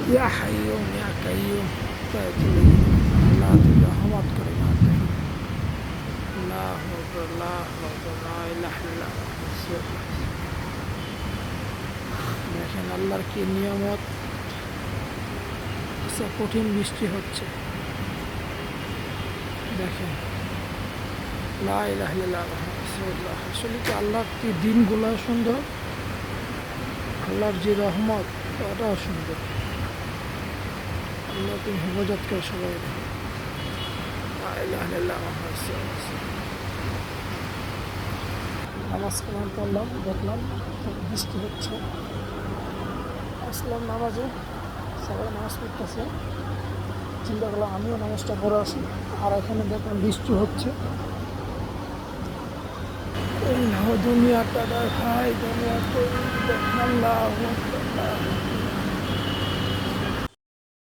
ইয়া হাইয়ুম ইয়া কাইয়ুম আল্লাহ তুমি রহমত করে না আল্লাহু আকবার আল্লাহু আকবার লা ইলাহা ইল্লাল্লাহ দেখেন আল্লাহর কি নিয়ামত কঠিন বৃষ্টি হচ্ছে দেখেন লা ইলাহা ইল্লাল্লাহ রাসূলুল্লাহ আসলে কি আল্লাহর কি দিনগুলো সুন্দর আল্লাহর যে রহমত ওটাও সুন্দর আল্লাহ তুমি হেফাজত করে সবাই লা ইলাহা ইল্লাল্লাহ নামাজ কালাম পড়লাম দেখলাম বৃষ্টি হচ্ছে আসলাম নামাজে সবাই নামাজ পড়তেছে চিন্তা করলাম আমিও নামাজটা পড়ে আসি আর এখানে দেখলাম বৃষ্টি হচ্ছে এই না দুনিয়াটা ভাই দুনিয়া তো আল্লাহ